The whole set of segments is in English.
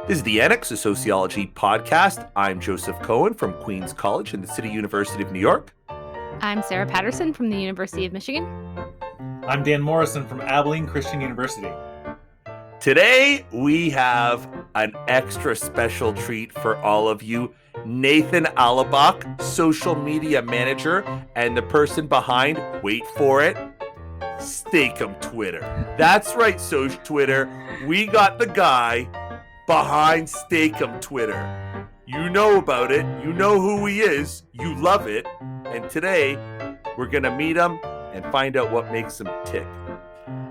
This is the Annex, a sociology podcast. I'm Joseph Cohen from Queens College and the City University of New York. I'm Sarah Patterson from the University of Michigan. I'm Dan Morrison from Abilene Christian University. Today, we have an extra special treat for all of you. Nathan Allebach, social media manager, and the person behind, wait for it, Steakum Twitter. That's right, Social Twitter. We got the guy behind Steakum Twitter. You know about it. You know who he is. You love it. And today, we're going to meet him and find out what makes him tick.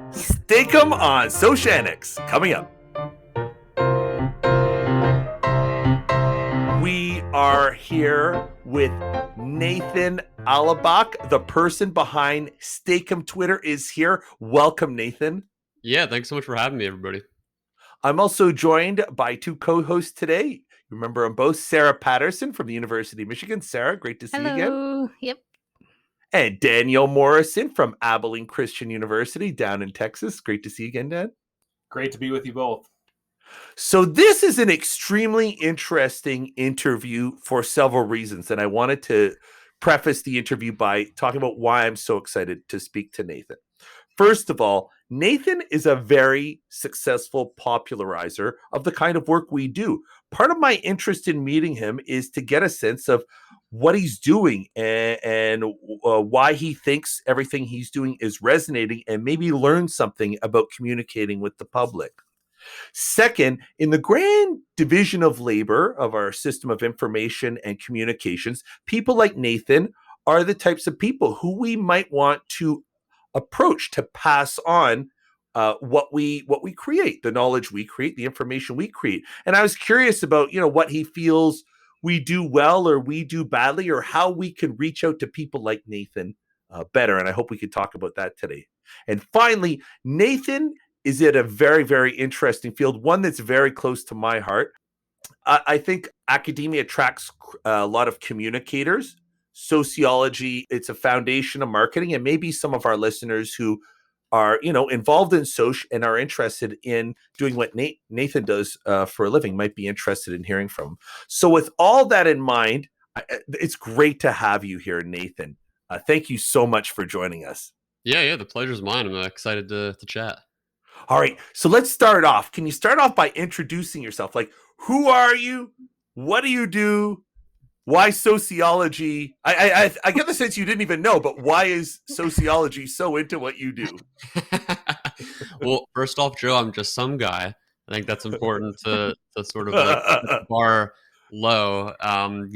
Steakum on Socianics, coming up. We are here with Nathan Allebach, the person behind Steakum Twitter is here. Welcome, Nathan. Yeah, thanks so much for having me, everybody. I'm also joined by two co-hosts today. Remember them both, Sarah Patterson from the University of Michigan. Sarah, great to see you again. Hello. Yep. And Daniel Morrison from Abilene Christian University down in Texas. Great to see you again, Dan. Great to be with you both. So this is an extremely interesting interview for several reasons. And I wanted to preface the interview by talking about why I'm so excited to speak to Nathan. First of all, Nathan is a very successful popularizer of the kind of work we do. Part of my interest in meeting him is to get a sense of what he's doing and why he thinks everything he's doing is resonating, and maybe learn something about communicating with the public. Second, in the grand division of labor of our system of information and communications, people like Nathan are the types of people who we might want to approach to pass on what we create, the knowledge we create, the information we create. And I was curious about, what he feels we do well or we do badly, or how we can reach out to people like Nathan better. And I hope we could talk about that today. And finally, Nathan is in a very, very interesting field, one that's very close to my heart. I think academia attracts a lot of communicators. Sociology, it's a foundation of marketing, and maybe some of our listeners who are, involved in social and are interested in doing what Nathan does for a living might be interested in hearing from him. So with all that in mind, it's great to have you here, Nathan. Thank you so much for joining us. Yeah, the pleasure's mine. I'm excited to chat. All right, so let's start off. Can you start off by introducing yourself? Like, who are you? What do you do? Why sociology? I get the sense you didn't even know, but why is sociology so into what you do? Well, first off, Joe, I'm just some guy. I think that's important to sort of like keep the bar low. I'm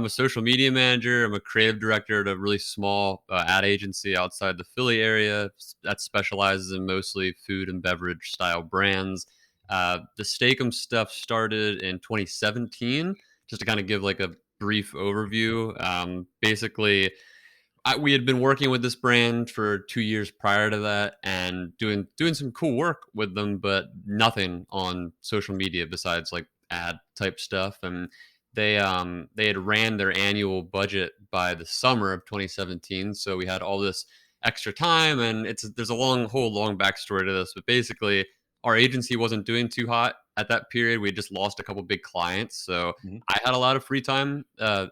a social media manager. I'm a creative director at a really small ad agency outside the Philly area that specializes in mostly food and beverage style brands. The Steakum stuff started in 2017. Just to kind of give like a brief overview. Basically, we had been working with this brand for 2 years prior to that and doing some cool work with them, but nothing on social media besides like ad type stuff. And they had ran their annual budget by the summer of 2017. So we had all this extra time, and there's a whole long backstory to this, but basically our agency wasn't doing too hot at that period. We just lost a couple big clients. So I had a lot of free time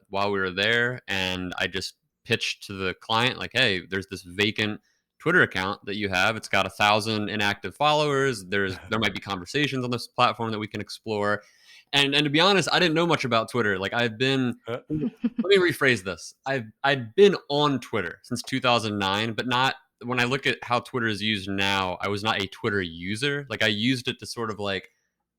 while we were there. And I just pitched to the client like, hey, there's this vacant Twitter account that you have. It's got 1,000 inactive followers. There might be conversations on this platform that we can explore. And to be honest, I didn't know much about Twitter. Like let me rephrase this. I'd been on Twitter since 2009, but not, when I look at how Twitter is used now, I was not a Twitter user. Like I used it to sort of like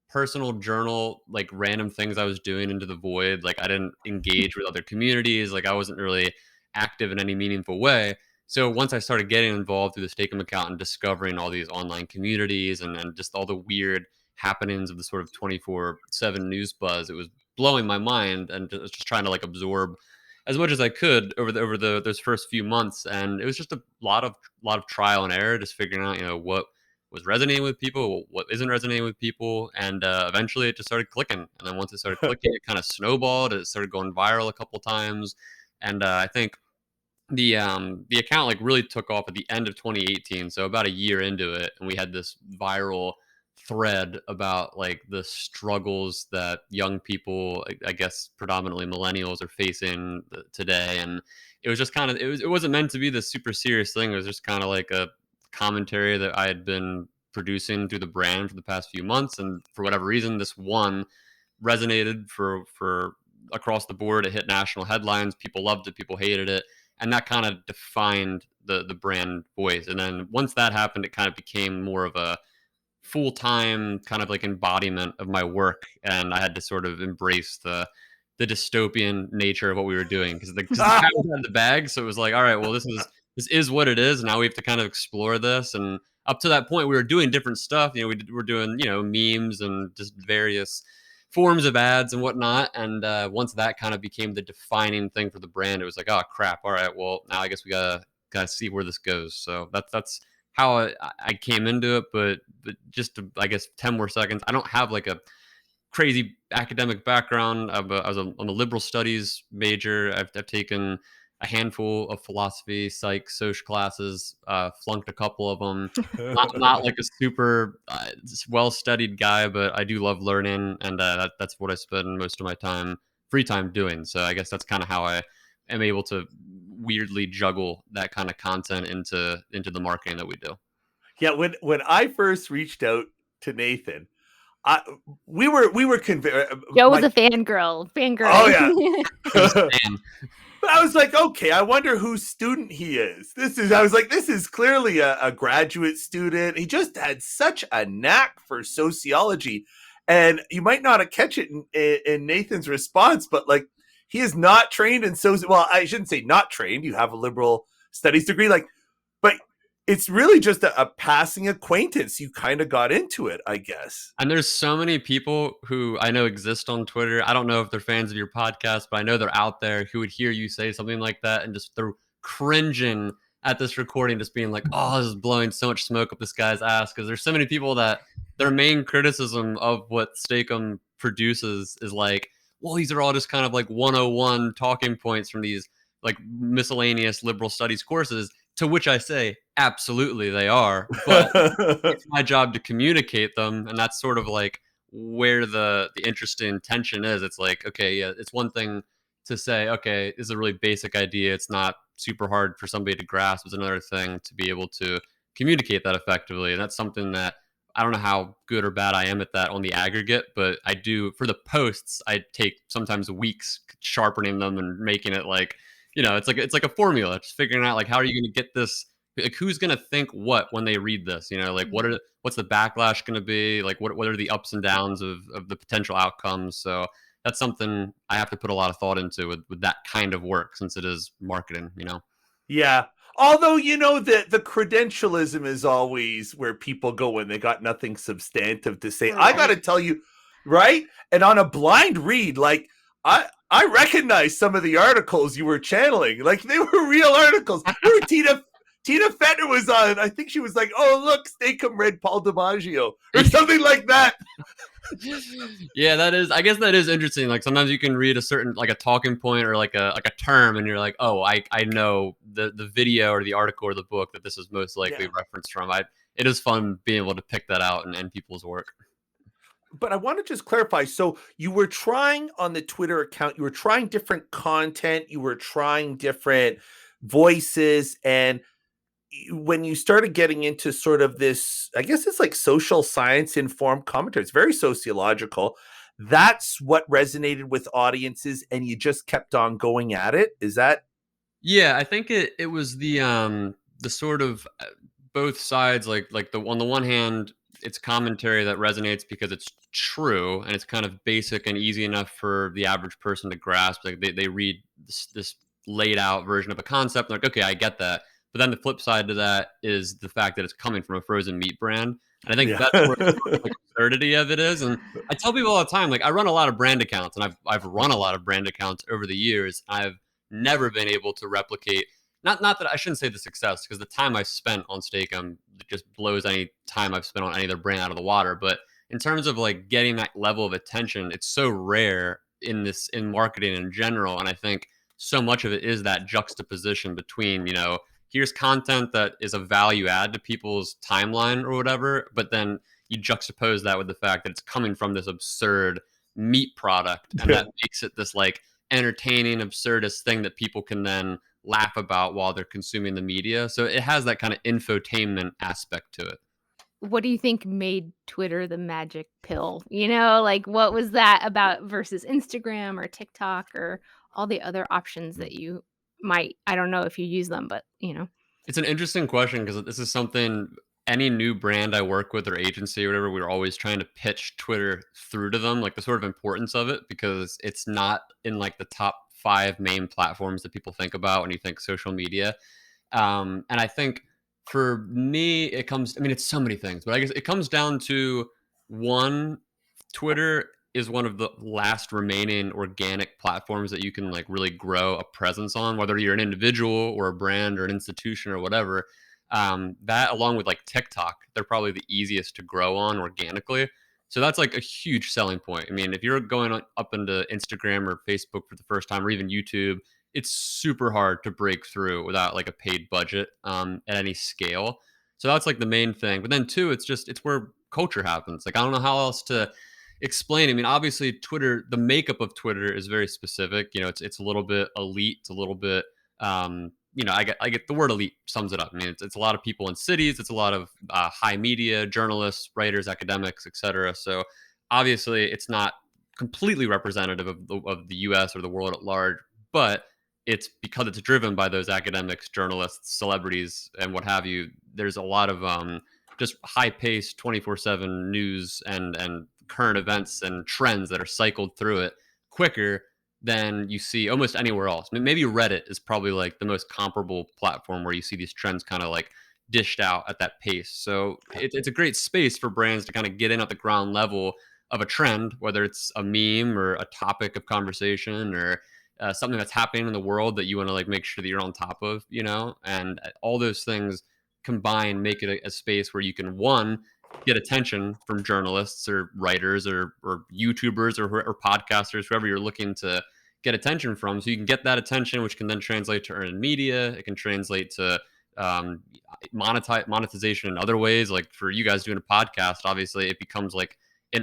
personal journal, like random things I was doing into the void. Like I didn't engage with other communities. Like I wasn't really active in any meaningful way. So once I started getting involved through the Steakum account and discovering all these online communities and just all the weird happenings of the sort of 24/7 news buzz, it was blowing my mind, and just trying to like absorb as much as I could over those first few months. And it was just a lot of trial and error, just figuring out, what was resonating with people, what isn't resonating with people. And eventually it just started clicking. And then once it started clicking, it kind of snowballed. It started going viral a couple times. And I think the account like really took off at the end of 2018. So about a year into it. And we had this viral thread about like the struggles that young people, I guess predominantly millennials, are facing today. And it was just kind of, it wasn't meant to be this super serious thing. It was just kind of like a commentary that I had been producing through the brand for the past few months, and for whatever reason, this one resonated for across the board. It hit national headlines. People loved it. People hated it, and that kind of defined the brand voice. And then once that happened, it kind of became more of a full time kind of like embodiment of my work, and I had to sort of embrace the dystopian nature of what we were doing, because the cat was out of the bag. So it was like, all right, well, this is what it is. Now we have to kind of explore this. And up to that point, we were doing different stuff. You know, we're doing, you know, memes and just various forms of ads and whatnot. And once that kind of became the defining thing for the brand, it was like, oh crap, all right, well, now I guess we gotta see where this goes. So that's how I came into it. But just to, I guess, 10 more seconds, I don't have like a crazy academic background. I'm a liberal studies major. I've taken a handful of philosophy, psych, social classes, flunked a couple of them. Not like a super well studied guy, but I do love learning, and that's what I spend most of my free time doing. So I guess that's kind of how I am able to weirdly juggle that kind of content into the marketing that we do. Yeah, when I first reached out to Nathan, I we were convinced. Joe was a fangirl. Oh yeah. And But I was like, okay, I wonder whose student he is. I was like, this is clearly a graduate student. He just had such a knack for sociology. And you might not have catch it in Nathan's response, but like, he is not trained in well, I shouldn't say not trained. You have a liberal studies degree, like, but it's really just a passing acquaintance. You kind of got into it, I guess. And there's so many people who I know exist on Twitter. I don't know if they're fans of your podcast, but I know they're out there who would hear you say something like that and just they're cringing at this recording, just being like, oh, this is blowing so much smoke up this guy's ass. Because there's so many people that their main criticism of what Steakum produces is like, well, these are all just kind of like 101 talking points from these like miscellaneous liberal studies courses. To which I say, absolutely they are. But it's my job to communicate them, and that's sort of like where the interesting tension is. It's like, okay, yeah, it's one thing to say, okay, this is a really basic idea, it's not super hard for somebody to grasp. It's another thing to be able to communicate that effectively, and that's something that I don't know how good or bad I am at that on the aggregate, but I do. For the posts, I take sometimes weeks sharpening them and making it like, you know, it's like a formula, just figuring out like, how are you going to get this, like, who's going to think what when they read this, you know, like what's the backlash going to be, like what are the ups and downs of the potential outcomes. So that's something I have to put a lot of thought into with that kind of work, since it is marketing, you know. Yeah. Although, you know, the credentialism is always where people go when they got nothing substantive to say. I got to tell you, right? And on a blind read, like, I recognize some of the articles you were channeling. Like, they were real articles. Where Tina Fetner was on. I think she was like, oh, look, Steakum read Paul DiMaggio or something like that. Yeah, I guess that is interesting. Like, sometimes you can read a certain, like, a talking point or like a term, and you're like, oh, I know the video or the article or the book that this is most likely referenced from. It is fun being able to pick that out in people's work. But I want to just clarify. So you were trying on the Twitter account, you were trying different content, you were trying different voices, and when you started getting into sort of this, I guess it's like social science informed commentary, it's very sociological. That's what resonated with audiences, and you just kept on going at it. Is that? Yeah, I think it was the sort of both sides, like on the one hand, it's commentary that resonates because it's true and it's kind of basic and easy enough for the average person to grasp. Like, they read this laid out version of a concept, and like, okay, I get that. But then the flip side to that is the fact that it's coming from a frozen meat brand. And I think that's where the absurdity of it is. And I tell people all the time, like, I run a lot of brand accounts, and I've run a lot of brand accounts over the years. I've never been able to replicate, not that I shouldn't say the success, because the time I've spent on Steakum just blows any time I've spent on any other brand out of the water. But in terms of like getting that level of attention, it's so rare in marketing in general. And I think so much of it is that juxtaposition between, you know, here's content that is a value add to people's timeline or whatever, but then you juxtapose that with the fact that it's coming from this absurd meat product, and that makes it this like entertaining, absurdist thing that people can then laugh about while they're consuming the media. So it has that kind of infotainment aspect to it. What do you think made Twitter the magic pill? You know, like what was that about versus Instagram or TikTok or all the other options that you might, I don't know if you use them, but you know. It's an interesting question because this is something any new brand I work with or agency or whatever, we're always trying to pitch Twitter through to them, like the sort of importance of it, because it's not in like the top 5 main platforms that people think about when you think social media. And I think for me, it comes, I mean, it's so many things, but I guess it comes down to one, Twitter is one of the last remaining organic platforms that you can like really grow a presence on, whether you're an individual or a brand or an institution or whatever. That along with like TikTok, they're probably the easiest to grow on organically. So that's like a huge selling point. I mean, if you're going up into Instagram or Facebook for the first time, or even YouTube, it's super hard to break through without like a paid budget at any scale. So that's like the main thing. But then two, it's where culture happens. Like I don't know how else to explain. I mean, obviously Twitter, the makeup of Twitter is very specific. You know, it's a little bit elite, it's a little bit I get the word elite sums it up. I mean, it's a lot of people in cities, it's a lot of high media, journalists, writers, academics, etc. So obviously, it's not completely representative of the U.S. or the world at large, but it's because it's driven by those academics, journalists, celebrities, and what have you. There's a lot of just high-paced, 24/7 news and current events and trends that are cycled through it quicker than you see almost anywhere else. Maybe Reddit is probably like the most comparable platform where you see these trends kind of like dished out at that pace. So it's a great space for brands to kind of get in at the ground level of a trend, whether it's a meme or a topic of conversation or something that's happening in the world that you want to like make sure that you're on top of, you know, and all those things combined make it a space where you can one get attention from journalists or writers or YouTubers or podcasters, whoever you're looking to get attention from. So you can get that attention, which can then translate to earned media. It can translate to monetization in other ways. Like for you guys doing a podcast, obviously it becomes like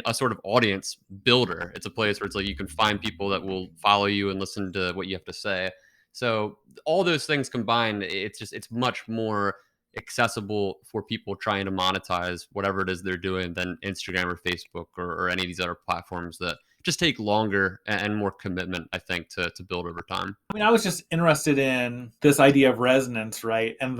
a sort of audience builder. It's a place where it's like you can find people that will follow you and listen to what you have to say. So all those things combined, it's much more accessible for people trying to monetize whatever it is they're doing than Instagram or Facebook or any of these other platforms that just take longer and more commitment, I think, to build over time. I mean, I was just interested in this idea of resonance, right? And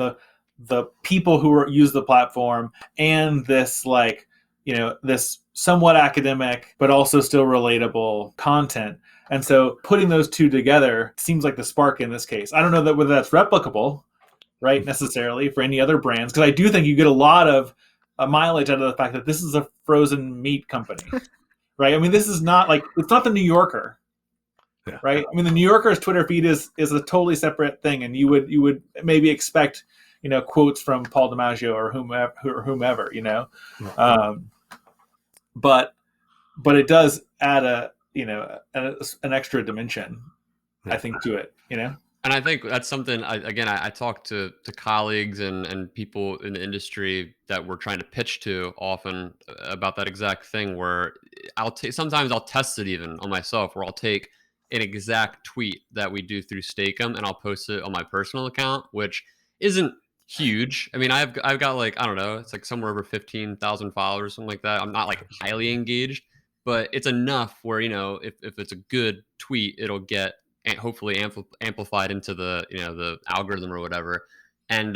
the people who use the platform and this like, you know, this somewhat academic but also still relatable content. And so putting those two together seems like the spark in this case. I don't know that whether that's replicable, right, necessarily for any other brands, because I do think you get a lot of mileage out of the fact that this is a frozen meat company, right? I mean, this is not like, it's not the New Yorker, right? I mean, the New Yorker's Twitter feed is a totally separate thing, and you would maybe expect, you know, quotes from Paul DiMaggio or whomever, you know, but it does add an extra dimension, I think, to it, you know. And I think that's something, I talk to colleagues and people in the industry that we're trying to pitch to often about that exact thing, where sometimes I'll test it even on myself, where I'll take an exact tweet that we do through Stakem and I'll post it on my personal account, which isn't huge. I mean, I've got like, I don't know, it's like somewhere over 15,000 followers, something like that. I'm not like highly engaged, but it's enough where, you know, if it's a good tweet, it'll get and hopefully amplified into the, you know, the algorithm or whatever, and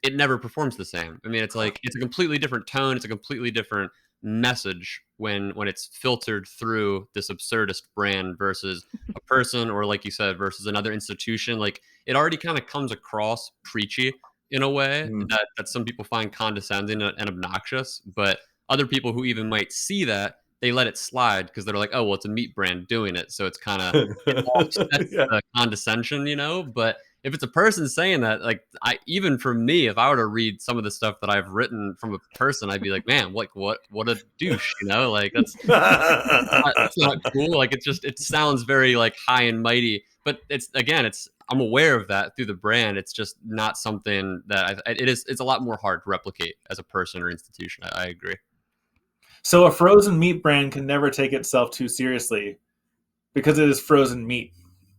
it never performs the same. I mean, it's like it's a completely different tone, it's a completely different message when it's filtered through this absurdist brand versus a person, or like you said, versus another institution. Like it already kind of comes across preachy in a way that some people find condescending and obnoxious, but other people who even might see that, they let it slide because they're like, oh, well, it's a meat brand doing it, so it's kind of it offsets the condescension, you know. But if it's a person saying that, like, even for me, if I were to read some of the stuff that I've written from a person, I'd be like, man, like what a douche, you know? Like that's not cool. Like it sounds very like high and mighty, but I'm aware of that through the brand. It's just not something that it's a lot more hard to replicate as a person or institution. I agree. So a frozen meat brand can never take itself too seriously because it is frozen meat.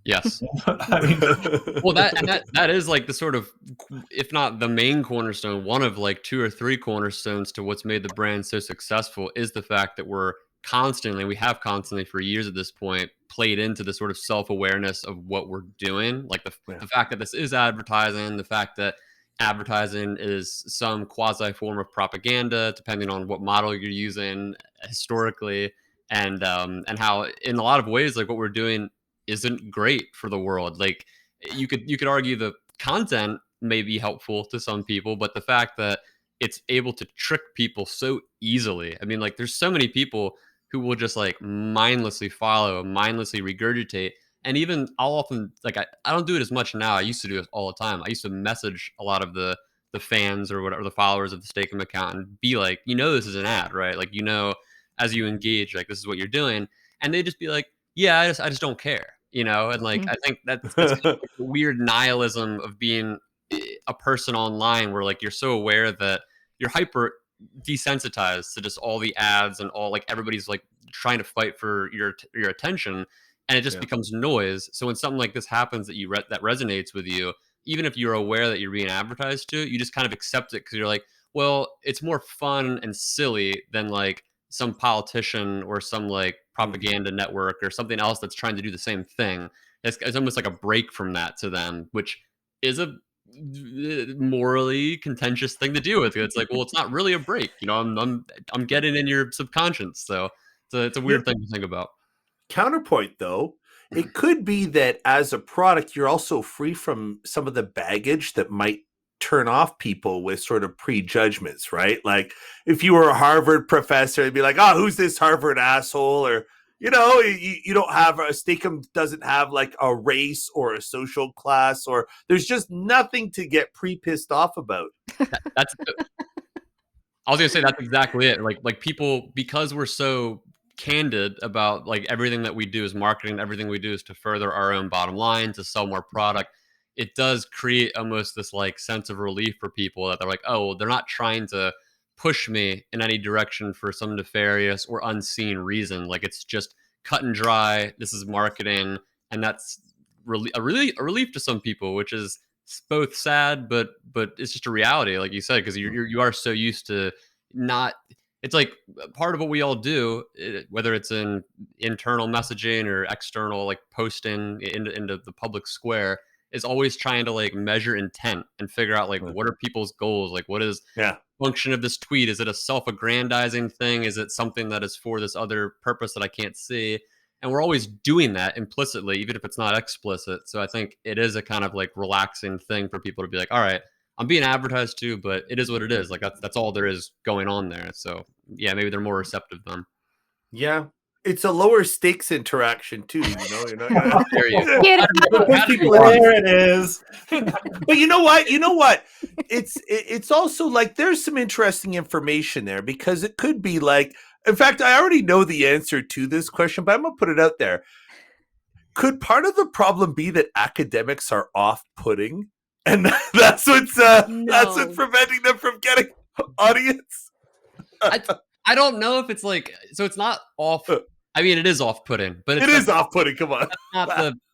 Yes. I mean, Well, that is like the sort of, if not the main cornerstone, one of like 2 or 3 cornerstones to what's made the brand so successful is the fact that we have constantly for years at this point played into the sort of self-awareness of what we're doing. Like Yeah. the fact that this is advertising, the fact that advertising is some quasi form of propaganda, depending on what model you're using historically, and how in a lot of ways, like what we're doing isn't great for the world. Like you could argue the content may be helpful to some people, but the fact that it's able to trick people so easily. I mean, like there's so many people who will just like mindlessly follow, mindlessly regurgitate. And even I'll often like I don't do it as much now. I used to do it all the time. I used to message a lot of the fans or whatever, the followers of the Steakum account, and be like, this is an ad, right? Like, as you engage, like this is what you're doing. And they just be like, yeah, I just don't care, and like I think that's kind of like the weird nihilism of being a person online, where like you're so aware that you're hyper desensitized to just all the ads and all, like everybody's like trying to fight for your attention, and it just Yeah. becomes noise. So when something like this happens that resonates with you, even if you're aware that you're being advertised to, you just kind of accept it because you're like, well, it's more fun and silly than like some politician or some like propaganda network or something else that's trying to do the same thing. It's almost like a break from that to them, which is a morally contentious thing to deal with. It's like, well, it's not really a break. I'm getting in your subconscious, so it's a weird thing to think about. Counterpoint, though, it could be that as a product, you're also free from some of the baggage that might turn off people with sort of prejudgments, right? Like if you were a Harvard professor, it'd be like, oh, who's this Harvard asshole? Or, you don't have a Steakum doesn't have like a race or a social class, or there's just nothing to get pissed off about. That's I was gonna say that's exactly it. Like people, because we're so candid about like everything that we do is marketing, everything we do is to further our own bottom line, to sell more product. It does create almost this like sense of relief for people that they're like, oh, well, they're not trying to push me in any direction for some nefarious or unseen reason. Like it's just cut and dry. This is marketing, and that's a relief to some people, which is both sad, but it's just a reality, like you said, because you are so used to not. It's like part of what we all do, whether it's in internal messaging or external, like posting into the public square, is always trying to like measure intent and figure out like what are people's goals, like what is function of this tweet. Is it a self-aggrandizing thing? Is it something that is for this other purpose that I can't see? And we're always doing that implicitly, even if it's not explicit. So I think it is a kind of like relaxing thing for people to be like, all right, I'm being advertised to, but it is what it is. Like that's all there is going on there. So yeah, maybe they're more receptive then. Yeah. It's a lower stakes interaction too, You're not How dare you? Get there it is. But you know what? It's also like there's some interesting information there, because it could be like, in fact, I already know the answer to this question, but I'm gonna put it out there. Could part of the problem be that academics are off-putting, and that's what's preventing them from getting audience? I don't know if it's like, so it's not off. I mean, it is off-putting, but it is off-putting. Come on,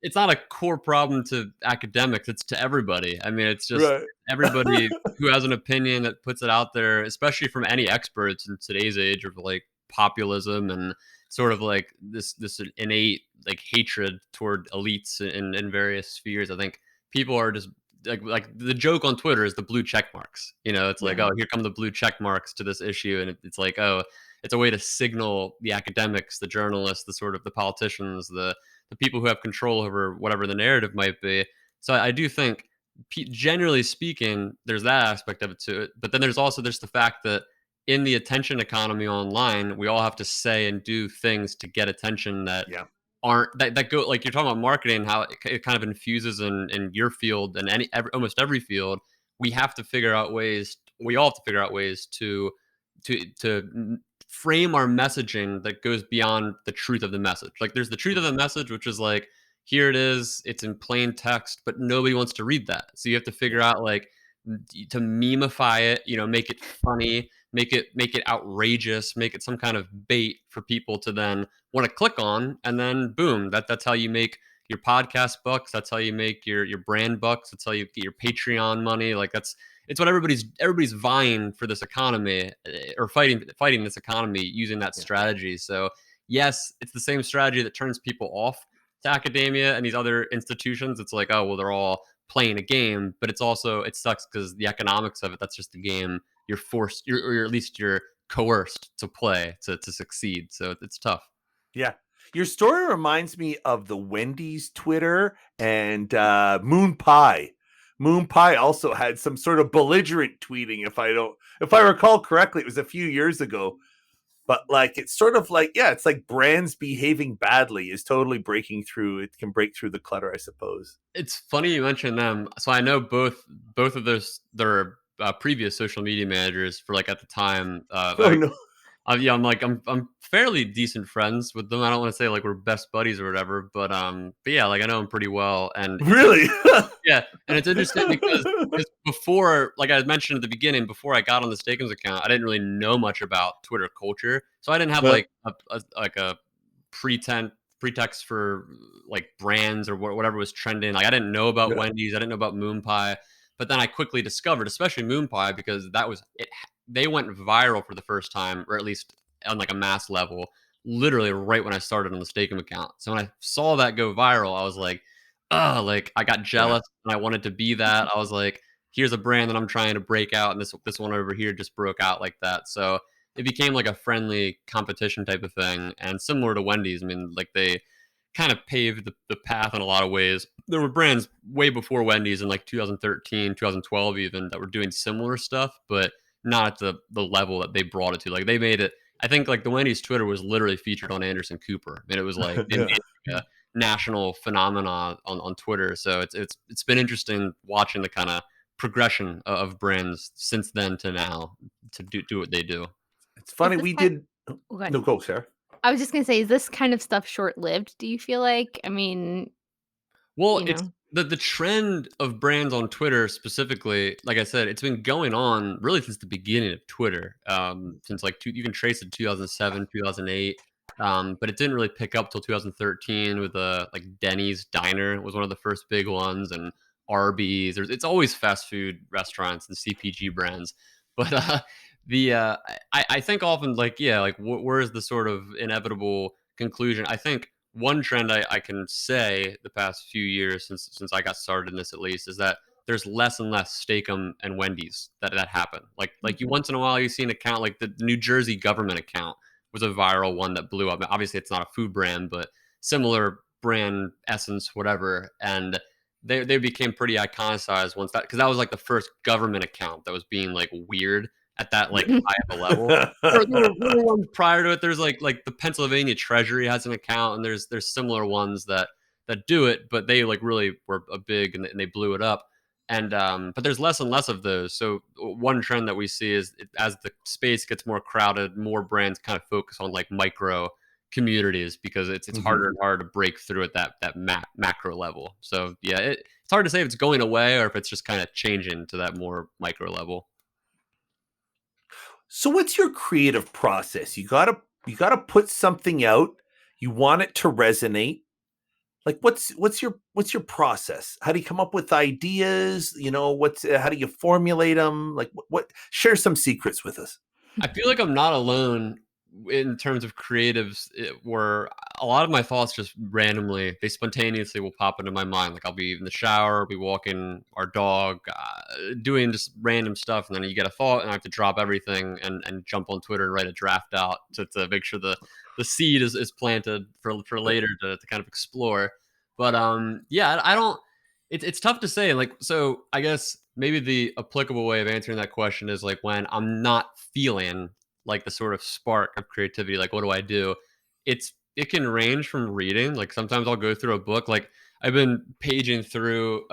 it's not a core problem to academics. It's to everybody. I mean, it's just everybody who has an opinion that puts it out there, especially from any experts in today's age of like populism and sort of like this innate like hatred toward elites in various spheres. I think people are just like the joke on Twitter is the blue check marks. It's like, oh, here come the blue check marks to this issue, and it's like, oh, it's a way to signal the academics, the journalists, the sort of the politicians, the people who have control over whatever the narrative might be. So I do think, generally speaking, there's that aspect of it to it. But then there's the fact that in the attention economy online, we all have to say and do things to get attention that aren't that go, like you're talking about marketing, how it kind of infuses in your field and almost every field. We all have to figure out ways to frame our messaging that goes beyond the truth of the message. Like there's the truth of the message, which is like, here it is, it's in plain text, but nobody wants to read that. So you have to figure out like to memify it, make it funny, make it outrageous, make it some kind of bait for people to then want to click on, and then boom, that's how you make your podcast bucks. That's how you make your brand bucks. That's how you get your Patreon money. Like it's what everybody's vying for this economy, or fighting this economy using that strategy. So yes, it's the same strategy that turns people off to academia and these other institutions. It's like, oh well, they're all playing a game, but it sucks because the economics of it, that's just a game you're forced, or at least you're coerced to play to succeed. So it's tough. Yeah. Your story reminds me of the Wendy's Twitter and Moon Pie. Moon Pie also had some sort of belligerent tweeting, if I recall correctly. It was a few years ago. But like it's sort of like, yeah, it's like brands behaving badly is totally breaking through. It can break through the clutter, I suppose. It's funny you mentioned them. So I know both of those their previous social media managers for like at the time. Oh no. Yeah, I'm fairly decent friends with them. I don't want to say like we're best buddies or whatever, but yeah, like I know them pretty well. And Really? yeah, and it's interesting because before, like I mentioned at the beginning, before I got on the Steakums account, I didn't really know much about Twitter culture, so I didn't have like a pretext for like brands or whatever was trending. Like I didn't know about Wendy's, I didn't know about Moon Pie, but then I quickly discovered, especially Moon Pie, because that was it. They went viral for the first time, or at least on like a mass level, literally right when I started on the Steakum account. So when I saw that go viral, I was like, oh, like I got jealous and I wanted to be that. I was like, here's a brand that I'm trying to break out, and this one over here just broke out like that. So it became like a friendly competition type of thing, and similar to Wendy's. I mean, like they kind of paved the path in a lot of ways. There were brands way before Wendy's in like 2013, 2012 even, that were doing similar stuff, but not at the level that they brought it to. Like they made it. I think like the Wendy's Twitter was literally featured on Anderson Cooper. I mean, it was like they made like a national phenomenon on Twitter. So it's been interesting watching the kind of progression of brands since then to now to do what they do. It's funny we did. No, go, Sarah. I was just gonna say, is this kind of stuff short-lived, do you feel like? I mean, well, you it's know. the trend of brands on Twitter specifically. Like I said, it's been going on really since the beginning of Twitter. Since like you can trace it 2007, 2008. But it didn't really pick up till 2013 with like Denny's Diner was one of the first big ones, and Arby's. It's always fast food restaurants and CPG brands, but I think often like like where is the sort of inevitable conclusion? I think one trend I can say the past few years since I got started in this at least is that there's less and less Steakum and Wendy's that happen. Like you once in a while you see an account like the New Jersey government account was a viral one that blew up. Obviously, it's not a food brand, but similar brand essence, whatever. And they became pretty iconicized once because that was like the first government account that was being like weird at that like high of a level. There were ones prior to it. There's like the Pennsylvania Treasury has an account, and there's similar ones that do it, but they like really were a big and they blew it up. And but there's less and less of those. So one trend that we see is as the space gets more crowded, more brands kind of focus on like micro communities because it's harder and harder to break through at that macro level. So yeah, it's hard to say if it's going away or if it's just kind of changing to that more micro level. So what's your creative process? You gotta put something out. You want it to resonate. Like what's your process? How do you come up with ideas? You know, how do you formulate them? Like what share some secrets with us. I feel like I'm not alone in terms of creatives where a lot of my thoughts just randomly, they spontaneously will pop into my mind. Like I'll be in the shower, I'll be walking our dog, doing just random stuff. And then you get a thought and I have to drop everything and jump on Twitter and write a draft out to make sure the seed is planted for later to kind of explore. But yeah, I don't, it's tough to say. Like, so I guess maybe the applicable way of answering that question is like when I'm not feeling like the sort of spark of creativity, like what do I do? It can range from reading. Like sometimes I'll go through a book. Like I've been paging through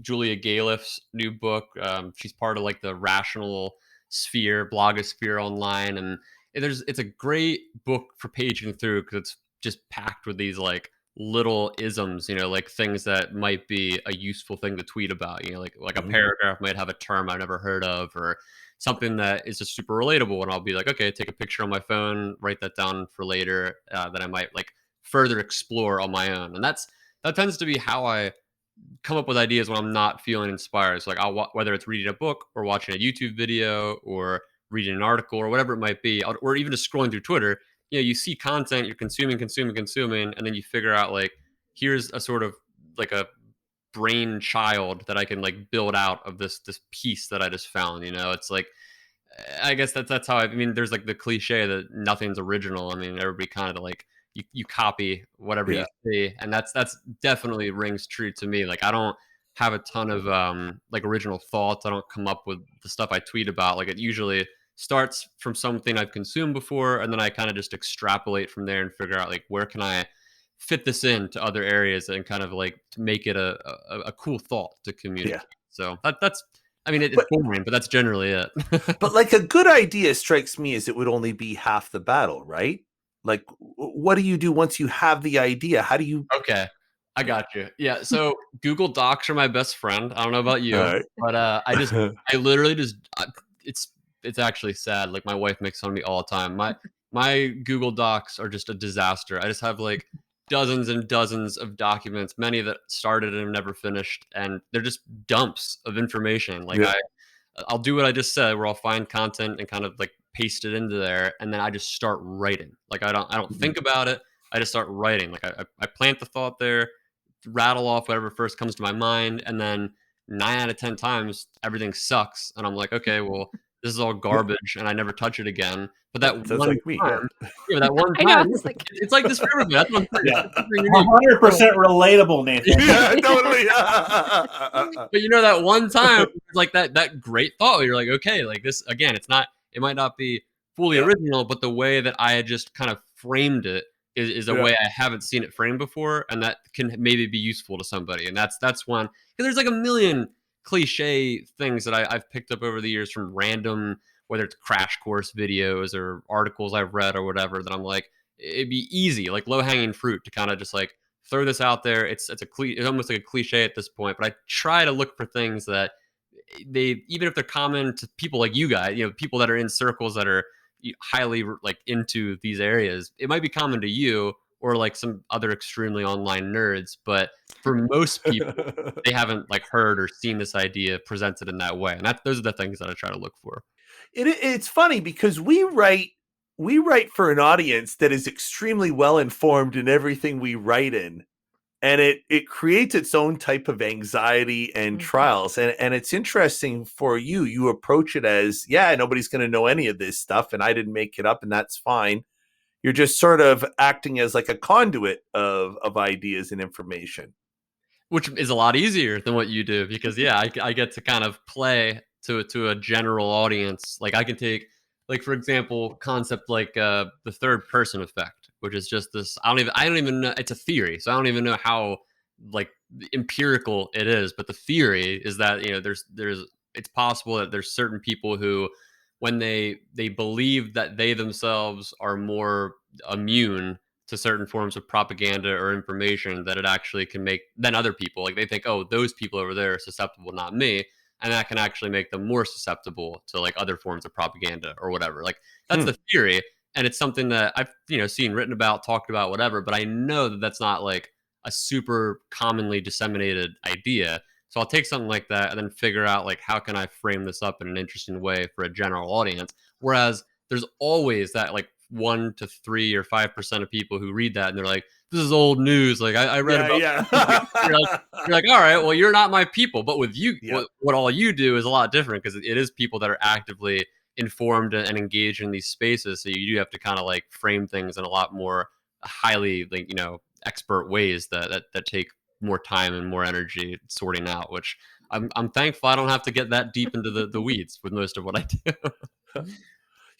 Julia Galef's new book. She's part of like the rational sphere, blogosphere online, and it's a great book for paging through because it's just packed with these like little isms, you know, like things that might be a useful thing to tweet about, you know, like a paragraph might have a term I've never heard of, or something that is just super relatable, and I'll be like, okay, take a picture on my phone, write that down for later, that I might like further explore on my own. And that tends to be how I come up with ideas when I'm not feeling inspired. So like whether it's reading a book or watching a YouTube video or reading an article or whatever it might be, or even just scrolling through Twitter, you see content, you're consuming, and then you figure out like, here's a sort of like a brain child that I can like build out of this piece that I just found. It's like, I guess that's how I mean, there's like the cliche that nothing's original. I mean, everybody kind of like you copy whatever you Yeah. see, and that's definitely rings true to me. Like I don't have a ton of like original thoughts. I don't come up with the stuff I tweet about. Like it usually starts from something I've consumed before, and then I kind of just extrapolate from there and figure out like where can I fit this into other areas and kind of like to make it a cool thought to communicate. So that's I mean, it's But- boring, but that's generally it. But like a good idea strikes me as it would only be half the battle, right? Like, what do you do once you have the idea? How do you? Okay, I got you. Yeah, so Google Docs are my best friend. I don't know about you, All right. but I literally just it's actually sad. Like my wife makes fun of me all the time. My Google Docs are just a disaster. I just have like dozens and dozens of documents, many that started and never finished, and they're just dumps of information. Like Yeah. I'll do what I just said, where I'll find content and kind of like paste it into there, and then I just start writing. Like I don't think about it. I just start writing. Like I plant the thought there, rattle off whatever first comes to my mind, and then 9 out of 10 times everything sucks, and I'm like, okay, well this is all garbage, and I never touch it again. But that Sounds one like me. time, that one I know. time, It's like it's like this for everybody. That's what I'm saying. Yeah. It's like your name. 100% relatable, Nathan. Yeah, totally. But that one time, like that great thought where you're like, okay, like this again, it might not be fully Yeah. original, but the way that I had just kind of framed it is a Yeah. way I haven't seen it framed before, and that can maybe be useful to somebody. And that's one, because there's like a million cliche things that I've picked up over the years from random, whether it's crash course videos or articles I've read or whatever, that I'm like, it'd be easy, like low hanging fruit to kind of just like throw this out there. It's almost like a cliche at this point, but I try to look for things that they, even if they're common to people like you guys, people that are in circles that are highly like into these areas, it might be common to you or like some other extremely online nerds, but for most people, they haven't like heard or seen this idea presented in that way, and those are the things that I try to look for. It's funny because we write for an audience that is extremely well informed in everything we write in, and it creates its own type of anxiety and Mhm. trials. And it's interesting for you approach it as, yeah, nobody's going to know any of this stuff, and I didn't make it up, and that's fine. You're just sort of acting as like a conduit of ideas and information. Which is a lot easier than what you do, because I get to kind of play to a general audience. Like I can take, like for example, concept like the third person effect, which is just this. I don't even know. It's a theory, so I don't even know how like empirical it is. But the theory is that there's it's possible that there's certain people who, when they believe that they themselves are more immune to certain forms of propaganda or information, that it actually can make than other people. Like they think, oh, those people over there are susceptible, not me, and that can actually make them more susceptible to like other forms of propaganda or whatever. Like that's the theory, and it's something that I've seen written about, talked about, whatever. But I know that that's not like a super commonly disseminated idea. So I'll take something like that and then figure out like how can I frame this up in an interesting way for a general audience. Whereas there's always that like 1 to 3 or 5% of people who read that and they're like, this is old news. Like I read about. Yeah. You're like, all right, well, you're not my people. But with you, Yeah. what all you do is a lot different, because it is people that are actively informed and engaged in these spaces. So you do have to kind of like frame things in a lot more highly like expert ways that take more time and more energy sorting out. Which I'm thankful I don't have to get that deep into the weeds with most of what I do.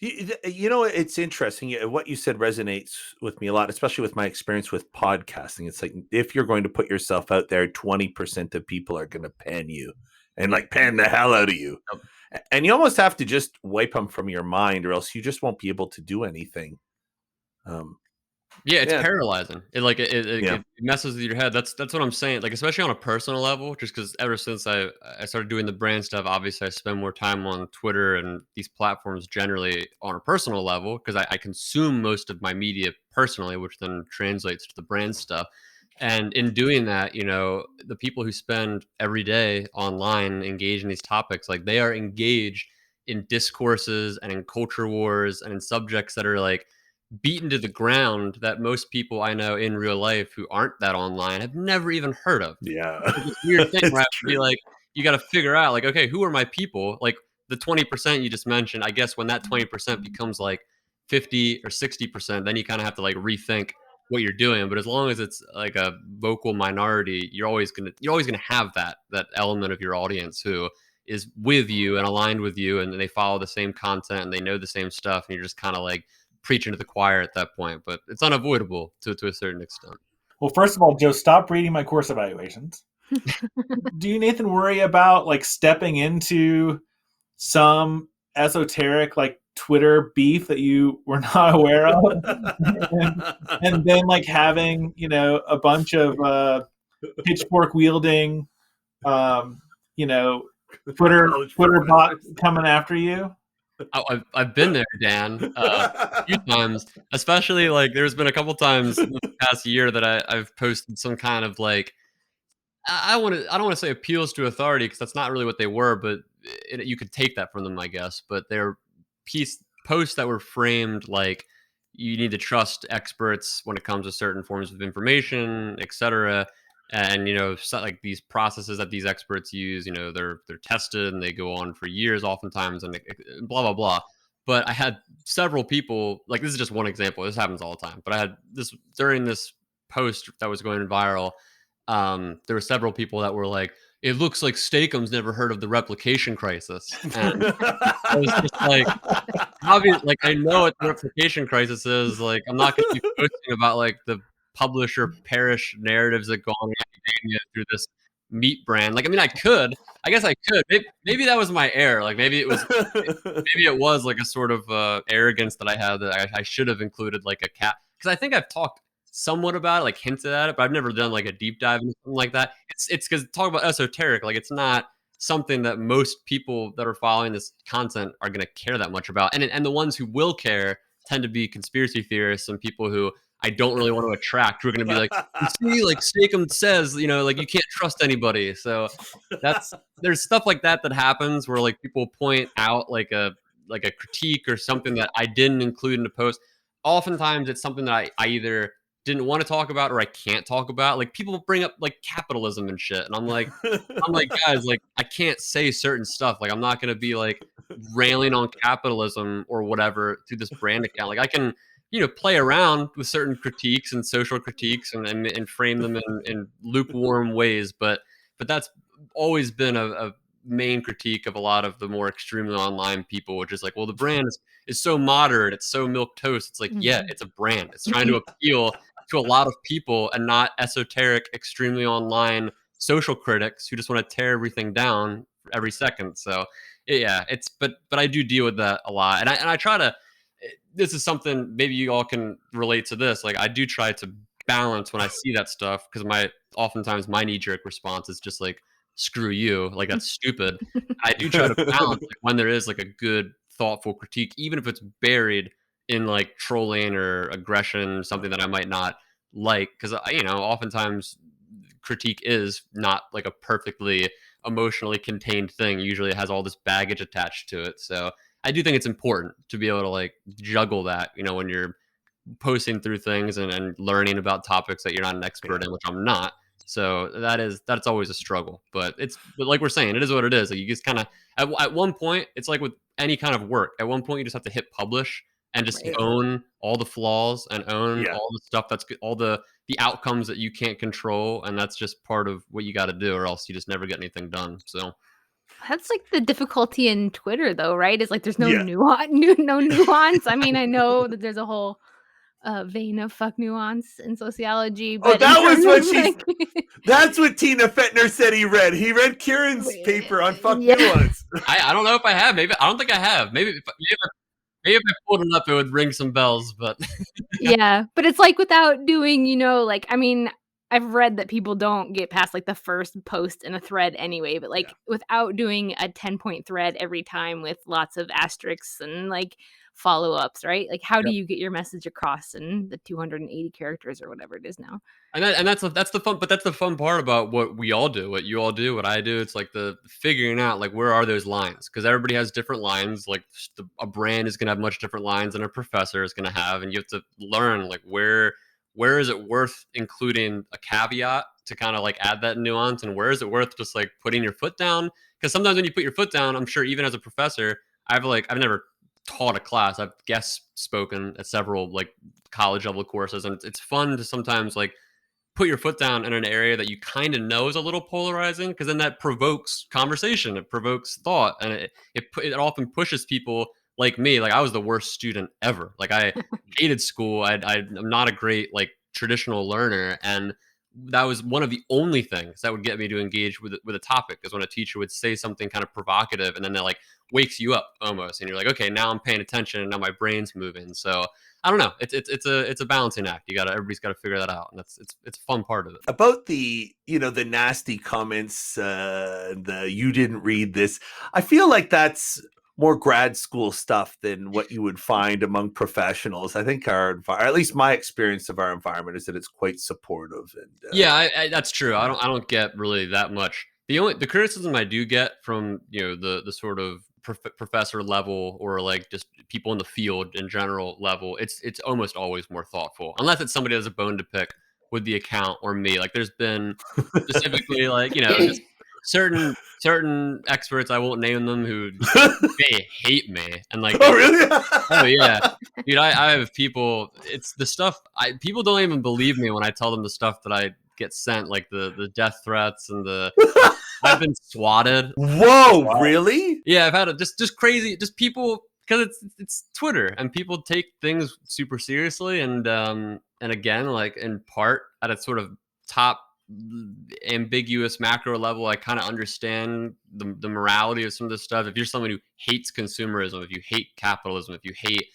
It's interesting. What you said resonates with me a lot, especially with my experience with podcasting. It's like, if you're going to put yourself out there, 20% of people are going to pan you and like pan the hell out of you. Yep. And you almost have to just wipe them from your mind, or else you just won't be able to do anything. Yeah, it's Yeah. paralyzing. It messes with your head. That's what I'm saying. Like, especially on a personal level, just because ever since I started doing the brand stuff, obviously I spend more time on Twitter and these platforms generally on a personal level because I consume most of my media personally, which then translates to the brand stuff. And in doing that, the people who spend every day online engaged in these topics, like they are engaged in discourses and in culture wars and in subjects that are like beaten to the ground that most people I know in real life who aren't that online have never even heard of. Yeah. It's this weird thing It's where I have to be true. like, you got to figure out, like, okay, who are my people? Like the 20% you just mentioned, I guess when that 20% becomes like 50 or 60%, then you kind of have to like rethink what you're doing. But as long as it's like a vocal minority, you're always gonna have that element of your audience who is with you and aligned with you, and they follow the same content and they know the same stuff, and you're just kind of like preaching to the choir at that point. But it's unavoidable to a certain extent. Well, first of all, Joe, stop reading my course evaluations. Do you, Nathan, worry about like stepping into some esoteric like Twitter beef that you were not aware of, and then like having a bunch of pitchfork wielding, Twitter bots coming after you? I've been there, Dan, a few times. Especially like there's been a couple times in the past year that I've posted some kind of like I don't want to say appeals to authority because that's not really what they were, but you could take that from them, I guess. But they're posts that were framed like you need to trust experts when it comes to certain forms of information, etc. And like these processes that these experts use, they're tested and they go on for years, oftentimes, and blah blah blah. But I had several people, like this is just one example. This happens all the time. But I had this during this post that was going viral. There were several people that were like, "It looks like Steakum's never heard of the replication crisis," and I was just like, obviously, like I know what the replication crisis is. Like, I'm not going to be posting about like the publish or perish narratives that go on in academia through this meat brand. Like, I mean, I guess I could. Maybe that was my error. Like, maybe it was like a sort of arrogance that I had that I should have included like a cat because I think I've talked somewhat about it, like hinted at it, but I've never done like a deep dive into something like that. It's because talk about esoteric, like it's not something that most people that are following this content are going to care that much about, and the ones who will care tend to be conspiracy theorists and people who I don't really want to attract, who are going to be like, you see, like Stakem says, like you can't trust anybody. So there's stuff like that happens where like people point out like a critique or something that I didn't include in the post. Oftentimes it's something that I either didn't want to talk about or I can't talk about. Like people bring up like capitalism and shit, and I'm like, guys, like I can't say certain stuff. Like I'm not gonna be like railing on capitalism or whatever through this brand account. Like I can, play around with certain critiques and social critiques and frame them in lukewarm ways, but that's always been a main critique of a lot of the more extremely online people, which is like, well, the brand is so moderate, it's so milk toast. It's like, yeah, it's a brand. It's trying to appeal to a lot of people and not esoteric, extremely online social critics who just want to tear everything down every second. So yeah, but I do deal with that a lot, and I try to. This is something maybe you all can relate to this. Like I do try to balance when I see that stuff because oftentimes my knee jerk response is just like screw you, like that's stupid. I do try to balance like, when there is like a good thoughtful critique, even if it's buried in like trolling or aggression, something that I might not like, because oftentimes critique is not like a perfectly emotionally contained thing. Usually it has all this baggage attached to it. So I do think it's important to be able to like juggle that, when you're posting through things and learning about topics that you're not an expert in, which I'm not. So that's always a struggle, but like we're saying, it is what it is. Like you just kind of at one point, it's like with any kind of work. At one point, you just have to hit publish and just own all the flaws and own all the stuff that's all the outcomes that you can't control, and that's just part of what you got to do, or else you just never get anything done. So that's like the difficulty in Twitter, though, right? Is like there's no nuance. I mean, I know that there's a whole vein of fuck nuance in sociology, but that was what like... That's what Tina Fetner said he read. He read Kieran's paper on fuck nuance. I don't know if I have. Maybe I don't think I have. Maybe Maybe if I pulled it up, it would ring some bells, but Yeah, but it's like without doing, like, I mean, I've read that people don't get past like the first post in a thread anyway, but like without doing a 10-point thread every time with lots of asterisks and like follow-ups, right? Like how do Yep. you get your message across in the 280 characters or whatever it is now? and that's the fun, but that's the fun part about what we all do, what you all do, what I do. It's like the figuring out like where are those lines, because everybody has different lines. Like a brand is going to have much different lines than a professor is going to have, and you have to learn like where is it worth including a caveat to kind of like add that nuance, and where is it worth just like putting your foot down? Because sometimes when you put your foot down, I'm sure even as a professor, I've never taught a class. I've guest spoken at several like college level courses, and it's fun to sometimes like put your foot down in an area that you kind of know is a little polarizing, because then that provokes conversation, it provokes thought, and it often pushes people like me. Like I was the worst student ever. Like I hated school. I'm not a great like traditional learner, and that was one of the only things that would get me to engage with a topic, is when a teacher would say something kind of provocative, and then that like wakes you up almost, and you're like, okay, now I'm paying attention, and now my brain's moving. So I don't know. It's a balancing act. Everybody's got to figure that out, and it's a fun part of it. About the the nasty comments, the you didn't read this. I feel like that's more grad school stuff than what you would find among professionals. I think at least my experience of our environment is that it's quite supportive. And Yeah, that's true. I don't get really that much. The criticism I do get from the sort of professor level, or like just people in the field in general level, it's almost always more thoughtful, unless it's somebody that has a bone to pick with the account or me. Like there's been specifically like just certain experts, I won't name them, who they hate me, and like oh really? oh yeah, dude. I have people. It's the stuff. People don't even believe me when I tell them the stuff that I get sent, like the death threats and I've been swatted. Whoa, Wow. really? Yeah, I've had just crazy, just people, because it's Twitter, and people take things super seriously, and again, like in part at a sort of top ambiguous macro level, I kind of understand the morality of some of this stuff. If you're someone who hates consumerism, if you hate capitalism, if you hate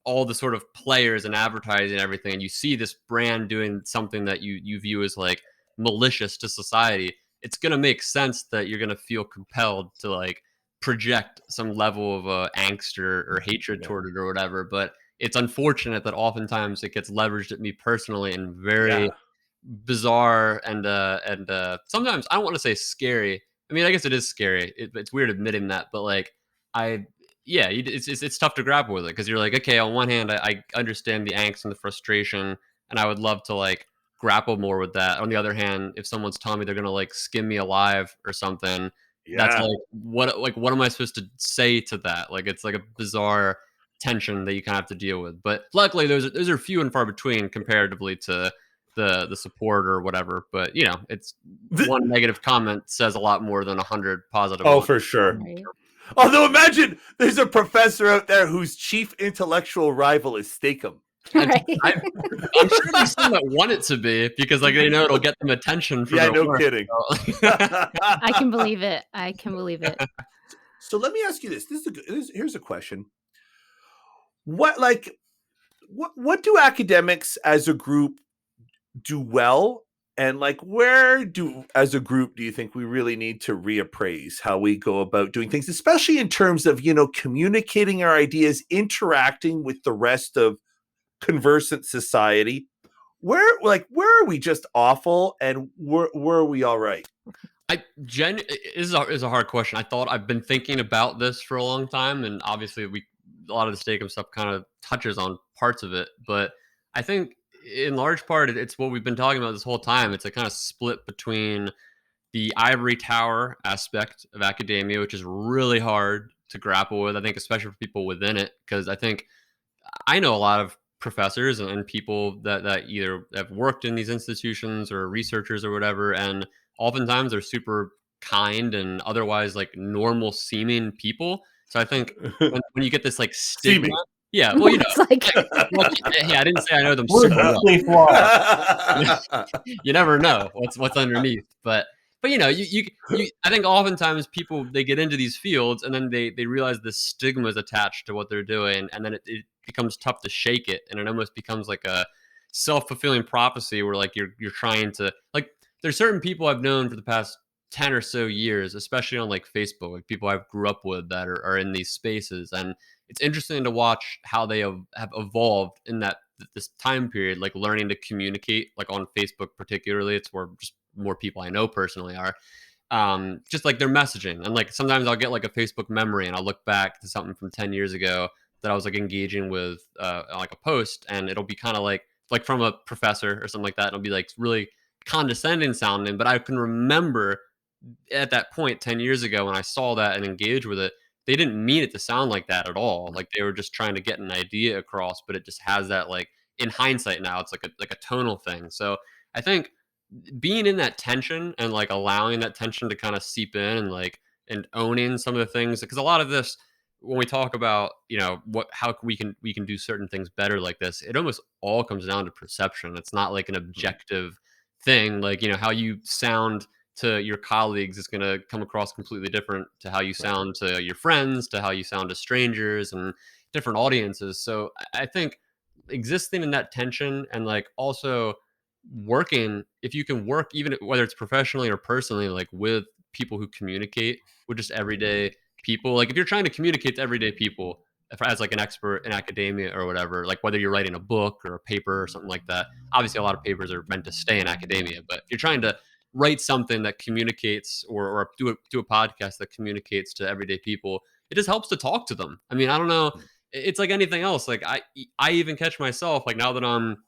all the sort of players and advertising and everything, and you see this brand doing something that you view as like malicious to society, it's going to make sense that you're going to feel compelled to like project some level of angst or hatred toward it or whatever. But it's unfortunate that oftentimes it gets leveraged at me personally in very bizarre and sometimes I don't want to say scary. I mean, I guess it is scary. It's weird admitting that, but like I yeah, it's tough to grapple with it, because you're like, okay, on one hand, I understand the angst and the frustration, and I would love to like grapple more with that. On the other hand, if someone's telling me they're gonna like skin me alive or something, that's Yeah. like what am I supposed to say to that? Like it's like a bizarre tension that you kind of have to deal with. But luckily, those are few and far between comparatively to the support or whatever. But it's one negative comment says a lot more than 100 positive Oh, ones. for sure. Right. Although imagine there's a professor out there whose chief intellectual rival is Steakum. Right. I'm sure there's some that want it to be, because like they know it'll get them attention for Yeah, their no work. kidding. I can believe it. I can believe it. So let me ask you this. Here's a question. What do academics as a group do well? And like, where as a group, do you think we really need to reappraise how we go about doing things, especially in terms of, communicating our ideas, interacting with the rest of conversant society? Where are we just awful, and where are we all right? Is a hard question. I've been thinking about this for a long time, and obviously a lot of the Steakum stuff kind of touches on parts of it, but I think in large part it's what we've been talking about this whole time. It's a kind of split between the ivory tower aspect of academia, which is really hard to grapple with, I think, especially for people within it, because I think I know a lot of professors and people that either have worked in these institutions or researchers or whatever, and oftentimes they're super kind and otherwise like normal seeming people. So I think when you get this like stigma, Seeming. yeah, well, It's like yeah, I didn't say I know them We're super well. deeply flawed. You never know what's underneath, but but I think oftentimes people, they get into these fields and then they realize the stigma is attached to what they're doing, and then it becomes tough to shake it, and it almost becomes like a self-fulfilling prophecy where like you're trying to, like, there's certain people I've known for the past 10 or so years, especially on like Facebook, like people I grew up with that are in these spaces, and it's interesting to watch how they have evolved in this time period, like learning to communicate, like on Facebook particularly. It's where just more people I know personally are, just like their messaging. And like sometimes I'll get like a Facebook memory and I'll look back to something from 10 years ago that I was like engaging with, like a post, and it'll be kind of like from a professor or something like that. It'll be like really condescending sounding, but I can remember at that point 10 years ago when I saw that and engaged with it, they didn't mean it to sound like that at all. Like they were just trying to get an idea across, but it just has that, like, in hindsight now, it's like a tonal thing. So I think being in that tension and like allowing that tension to kind of seep in, and like and owning some of the things, because a lot of this, when we talk about how we can do certain things better like this, it almost all comes down to perception. It's not like an objective thing. Like, how you sound to your colleagues is going to come across completely different to how you sound to your friends, to how you sound to strangers and different audiences. So I think existing in that tension, and like also working, if you can work, even whether it's professionally or personally, like with people who communicate with just everyday people, like if you're trying to communicate to everyday people, as like an expert in academia or whatever, like whether you're writing a book or a paper or something like that. Obviously a lot of papers are meant to stay in academia, but if you're trying to write something that communicates, or do a podcast that communicates to everyday people, it just helps to talk to them. I mean, I don't know, it's like anything else. Like I even catch myself, like now that I'm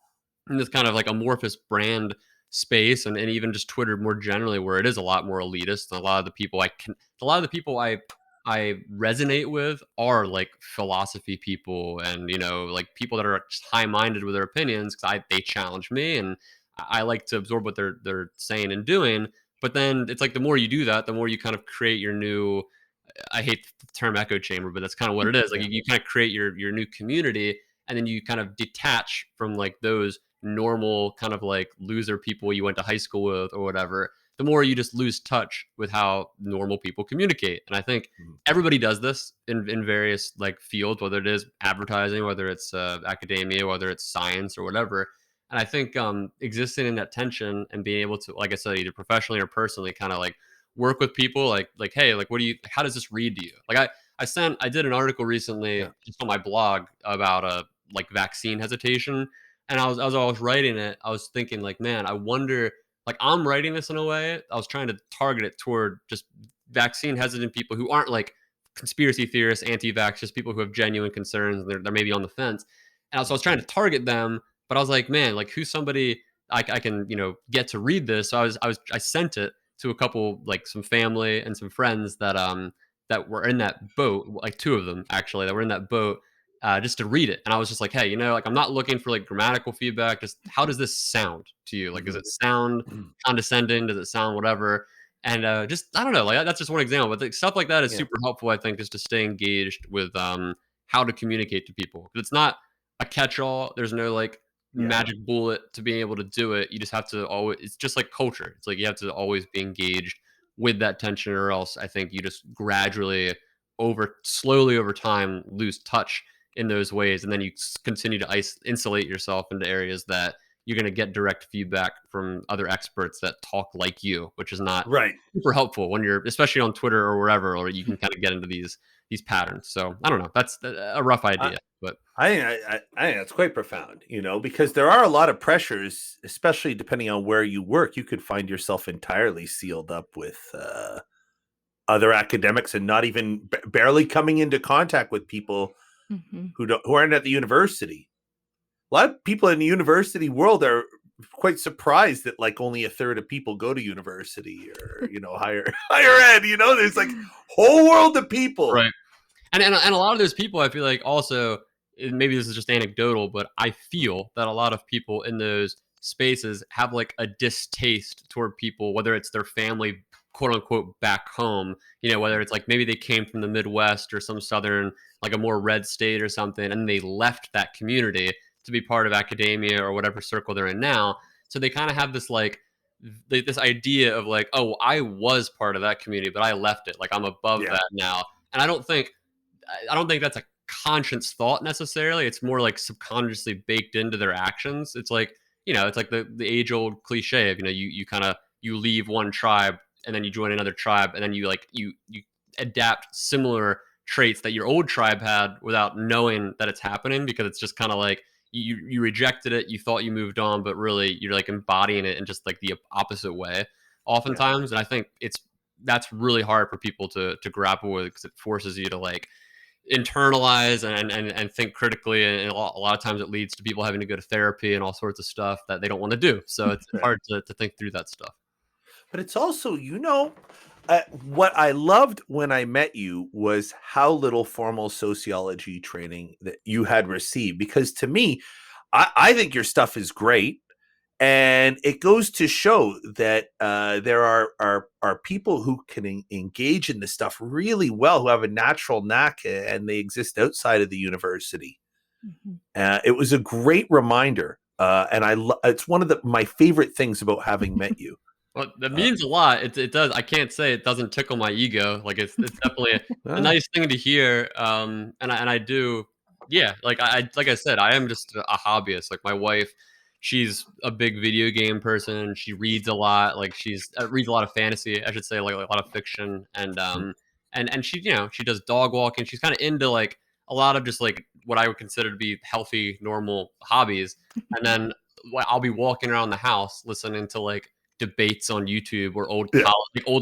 in this kind of like amorphous brand space, and even just Twitter more generally, where it is a lot more elitist, and a lot of the people I resonate with are like philosophy people, and like people that are just high minded with their opinions, because they challenge me, and I like to absorb what they're saying and doing. But then it's like the more you do that, the more you kind of create your new, I hate the term echo chamber, but that's kind of what it is. Like Yeah. you kind of create your new community, and then you kind of detach from like those normal kind of like loser people you went to high school with or whatever. The more you just lose touch with how normal people communicate. And I think everybody does this in various like fields, whether it is advertising, whether it's academia, whether it's science or whatever. And I think existing in that tension and being able to, like I said, either professionally or personally, kind of like work with people, like, hey, like, how does this read to you? Like I did an article recently Yeah. just on my blog about like vaccine hesitation, and as I was writing it, I was thinking like, man, I wonder, like I'm writing this in a way, I was trying to target it toward just vaccine hesitant people who aren't like conspiracy theorists, anti-vax, just people who have genuine concerns, and they're maybe on the fence. And so I was trying to target them, but I was like, man, like who's somebody I can get to read this. So I sent it to a couple, like some family and some friends that were in that boat, like two of them actually that were in that boat, just to read it. And I was just like, hey, like I'm not looking for like grammatical feedback. Just how does this sound to you? Like, does it sound condescending? Does it sound whatever? And just I don't know, like that's just one example. But like, stuff like that is Yeah. super helpful, I think, just to stay engaged with how to communicate to people. 'Cause it's not a catch-all. There's no like magic bullet to being able to do it. You just have to always. It's just like culture. It's like you have to always be engaged with that tension, or else I think you just gradually slowly over time lose touch in those ways, and then you continue to insulate yourself into areas that you're going to get direct feedback from other experts that talk like you, which is not Right. super helpful when you're, especially on Twitter or wherever, or you can kind of get into these patterns. So I don't know, that's a rough idea, but I think that's quite profound, because there are a lot of pressures, especially depending on where you work. You could find yourself entirely sealed up with other academics and not even barely coming into contact with people Mhm. who aren't at the university. A lot of people in the university world are quite surprised that like only a third of people go to university or higher ed. There's like whole world of people. right. And a lot of those people, I feel like also, maybe this is just anecdotal, but I feel that a lot of people in those spaces have like a distaste toward people, whether it's their family, quote unquote, back home, whether it's like maybe they came from the Midwest or some southern, like a more red state or something, and they left that community to be part of academia or whatever circle they're in now. So they kind of have this like this idea of like, oh, I was part of that community, but I left it. Like I'm above Yeah. that now. And I don't think that's a conscious thought necessarily. It's more like subconsciously baked into their actions. It's like, it's like the age old cliche of, you kind of, you leave one tribe and then you join another tribe, and then you like, you adapt similar traits that your old tribe had without knowing that it's happening, because it's just kind of like you rejected it, you thought you moved on, but really you're like embodying it in just like the opposite way oftentimes. And I think that's really hard for people to grapple with, because it forces you to like internalize and think critically, and a lot of times it leads to people having to go to therapy and all sorts of stuff that they don't want to do. So it's hard to think through that stuff. But it's also, what I loved when I met you was how little formal sociology training that you had received. Because to me, I think your stuff is great. And it goes to show that there are people who can engage in this stuff really well, who have a natural knack, and they exist outside of the university. It was a great reminder, and it's one of my favorite things about having met you. Well, that means a lot. It does. I can't say it doesn't tickle my ego. Like it's definitely a nice thing to hear. And I do, yeah. Like I said, I am just a hobbyist. Like my wife, she's a big video game person. She reads a lot. Like she's reads a lot of fantasy, I should say, like a lot of fiction. And she, she does dog walking. She's kind of into like a lot of just like what I would consider to be healthy, normal hobbies. And then I'll be walking around the house listening to like debates on YouTube or old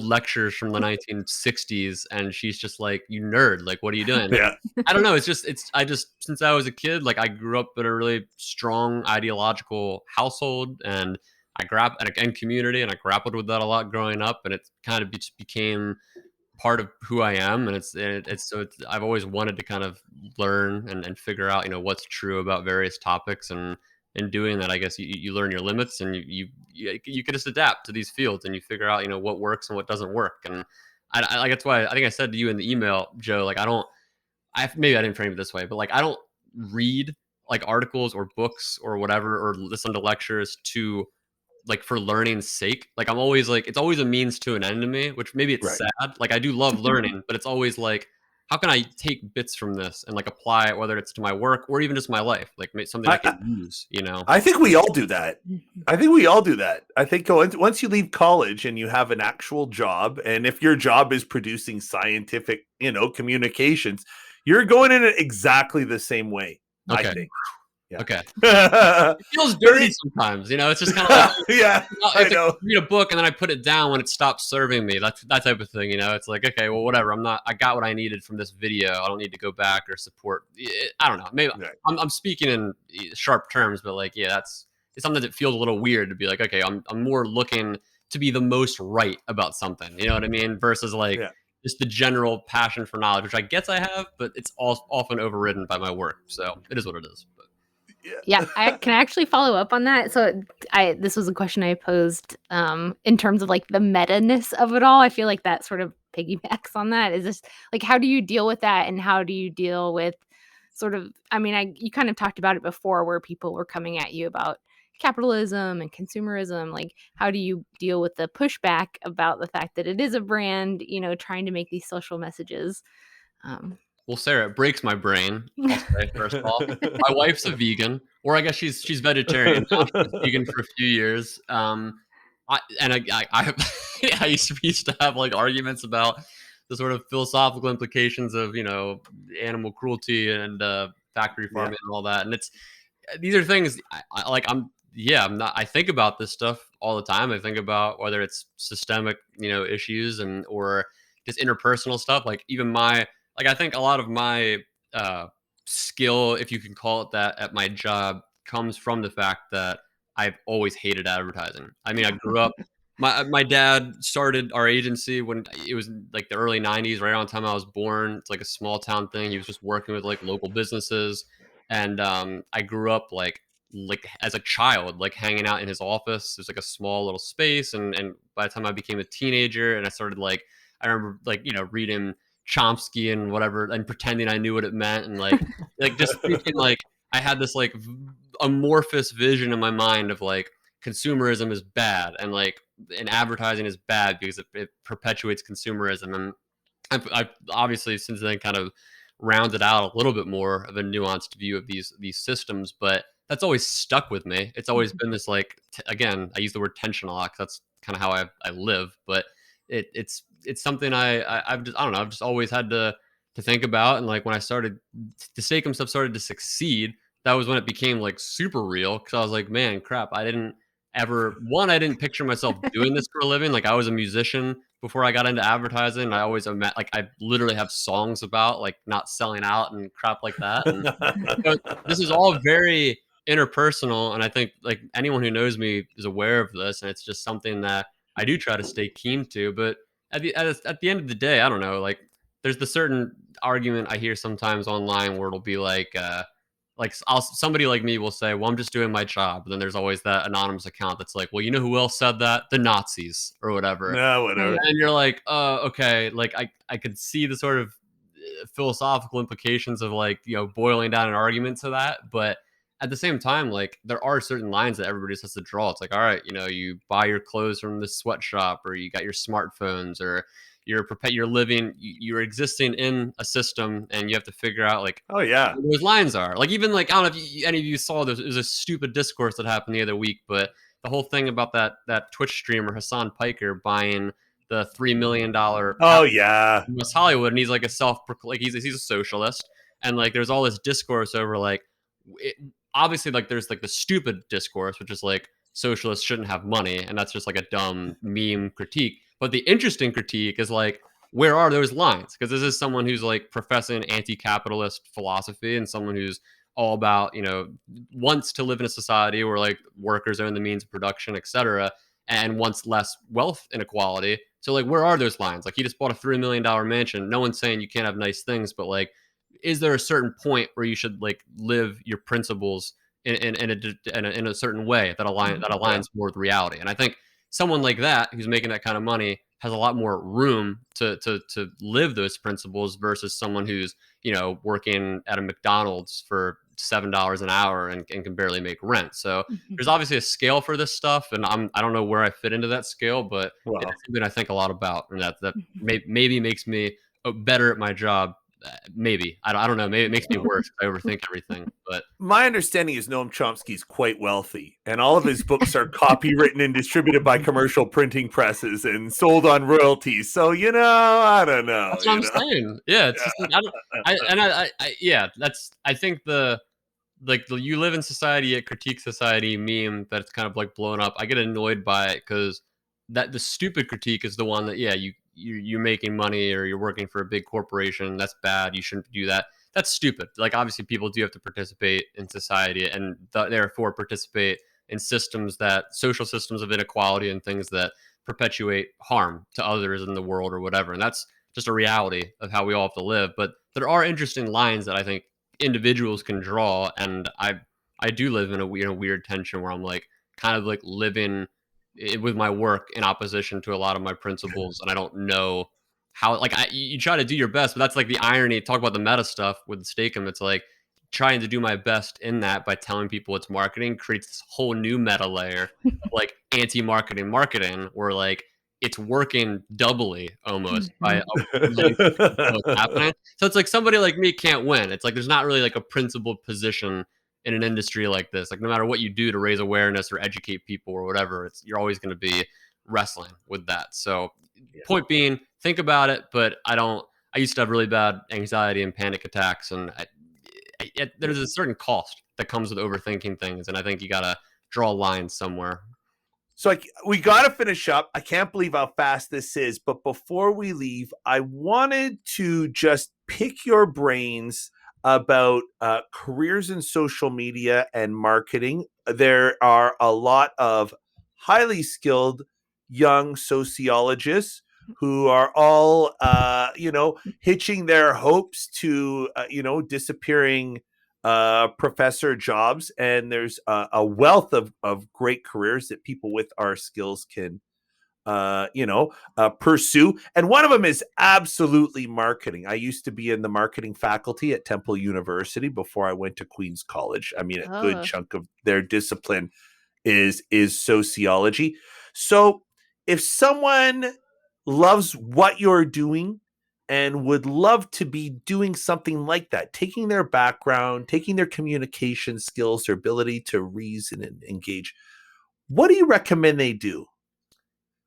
lectures from the 1960s, and she's just like, "You nerd! Like, what are you doing?" Yeah. I don't know. I just since I was a kid, like I grew up in a really strong ideological household, and and community, and I grappled with that a lot growing up, and it kind of just became part of who I am. And I've always wanted to kind of learn and figure out, what's true about various topics. And in doing that, I guess you learn your limits, and you can just adapt to these fields, and you figure out, what works and what doesn't work. And I like, that's why I think I said to you in the email, Joe, like maybe I didn't frame it this way, but like I don't read like articles or books or whatever, or listen to lectures to like for learning's sake. Like I'm always like, it's always a means to an end to me, which maybe it's sad. Like I do love learning, but it's always like, how can I take bits from this and like apply it, whether it's to my work or even just my life, like something I can use, I think we all do that. I think once you leave college and you have an actual job, and if your job is producing scientific, communications, you're going in it exactly the same way. Okay. I think. Yeah. Okay. It feels dirty sometimes, it's just kind of like, yeah, I know. I read a book and then I put it down when it stops serving me. That's that type of thing, It's like, okay, well, whatever. I got what I needed from this video. I don't need to go back or support. I don't know. Maybe I'm speaking in sharp terms, but like, yeah, it's something that feels a little weird to be like, okay, I'm more looking to be the most right about something. You know what I mean? Versus like just the general passion for knowledge, which I guess I have, but it's often overridden by my work. So it is what it is. But. Yeah, I can actually follow up on that. So this was a question I posed in terms of like the meta-ness of it all. I feel like that sort of piggybacks on that. Is this like, how do you deal with that, and how do you deal with sort of, you kind of talked about it before, where people were coming at you about capitalism and consumerism. Like, how do you deal with the pushback about the fact that it is a brand, trying to make these social messages? Well, Sarah, it breaks my brain. I'll say first of all, my wife's a vegan, or I guess she's vegetarian. Now. She was vegan for a few years. I used to have like arguments about the sort of philosophical implications of animal cruelty and factory farming and all that. And these are things I'm not. I think about this stuff all the time. I think about whether it's systemic issues or just interpersonal stuff. Like even I think a lot of my skill, if you can call it that, at my job comes from the fact that I've always hated advertising. I mean, I grew up, my dad started our agency when it was like the early 90s, right around the time I was born. It's like a small town thing. He was just working with like local businesses. And I grew up like as a child, like hanging out in his office. There's like a small little space. And by the time I became a teenager and I started I remember reading Chomsky and whatever, and pretending I knew what it meant, and like just thinking like I had this like amorphous vision in my mind of like consumerism is bad, and like and advertising is bad because it perpetuates consumerism. And I've obviously since then kind of rounded out a little bit more of a nuanced view of these systems, but that's always stuck with me. It's always been this like again, I use the word tension a lot because that's kind of how I live, but it's something I've just I don't know I've just always had to think about. And like when I started the Steakum stuff started to succeed, that was when it became like super real because I was like, man, crap, I didn't picture myself doing this for a living. Like I was a musician before I got into advertising. I always like I literally have songs about like not selling out and crap like that. And so this is all very interpersonal, and I think like anyone who knows me is aware of this, and it's just something that I do try to stay keen to. But at the end of the day, I don't know. Like there's the certain argument I hear sometimes online where it'll be like somebody like me will say, "Well, I'm just doing my job." But then there's always that anonymous account that's like, "Well, you know who else said that? The Nazis or whatever." No, whatever. And you're like, "Oh, okay." Like I could see the sort of philosophical implications of like boiling down an argument to that, but at the same time, like there are certain lines that everybody just has to draw. It's like, all right, you buy your clothes from this sweatshop, or you got your smartphones, or you're living, you're existing in a system, and you have to figure out like Oh yeah. those lines are. Like even like I don't know if any of you saw this. It was a stupid discourse that happened the other week, but the whole thing about that Twitch streamer Hassan Piker buying the $3 million Oh yeah. in West Hollywood, and he's like he's a socialist, and like there's all this discourse over like it, obviously like there's like the stupid discourse, which is like socialists shouldn't have money, and that's just like a dumb meme critique. But the interesting critique is like, where are those lines? Because this is someone who's like professing anti-capitalist philosophy, and someone who's all about wants to live in a society where like workers own the means of production, etc., and wants less wealth inequality. So like, where are those lines? Like, he just bought a $3 million mansion. No one's saying you can't have nice things, but like, is there a certain point where you should like live your principles in a certain way that aligns more with reality? And I think someone like that who's making that kind of money has a lot more room to live those principles versus someone who's working at a McDonald's for $7 an hour and can barely make rent. So there's obviously a scale for this stuff, and I don't know where I fit into that scale, but Wow. it's something I think a lot about, and that maybe makes me better at my job. Maybe I don't know. Maybe it makes me worse. I overthink everything. But My understanding is Noam Chomsky is quite wealthy, and all of his books are copywritten and distributed by commercial printing presses and sold on royalties. So I don't know. that's what I'm saying. Yeah, it's just like yeah. That's I think the you live in society yet critique society meme that's kind of like blown up. I get annoyed by it because that the stupid critique is the one that you're making money or you're working for a big corporation. That's bad. You shouldn't do that. That's stupid. Like obviously people do have to participate in society and therefore participate in social systems of inequality and things that perpetuate harm to others in the world or whatever. And that's just a reality of how we all have to live. But there are interesting lines that I think individuals can draw, and I do live in a weird tension where I'm like kind of like living with my work in opposition to a lot of my principles, and I don't know how. Like you try to do your best, but that's like the irony. Talk about the meta stuff with the Steakum. It's like trying to do my best in that by telling people it's marketing creates this whole new meta layer of like anti-marketing marketing, where like it's working doubly almost by letting people know what's happening. So it's like somebody like me can't win. It's like there's not really like a principled position in an industry like this. Like no matter what you do to raise awareness or educate people or whatever, you're always going to be wrestling with that. So point being, think about it, but I used to have really bad anxiety and panic attacks, and there's a certain cost that comes with overthinking things, and I think you got to draw lines somewhere. So we got to finish up. I can't believe how fast this is. But before we leave, I wanted to just pick your brains about careers in social media and marketing. There are a lot of highly skilled young sociologists who are all, hitching their hopes to, disappearing professor jobs, and there's a wealth of great careers that people with our skills can pursue, and one of them is absolutely marketing. I used to be in the marketing faculty at Temple University before I went to Queen's College. I mean, a good chunk of their discipline is sociology. So if someone loves what you're doing and would love to be doing something like that, taking their background, taking their communication skills, their ability to reason and engage, what do you recommend they do?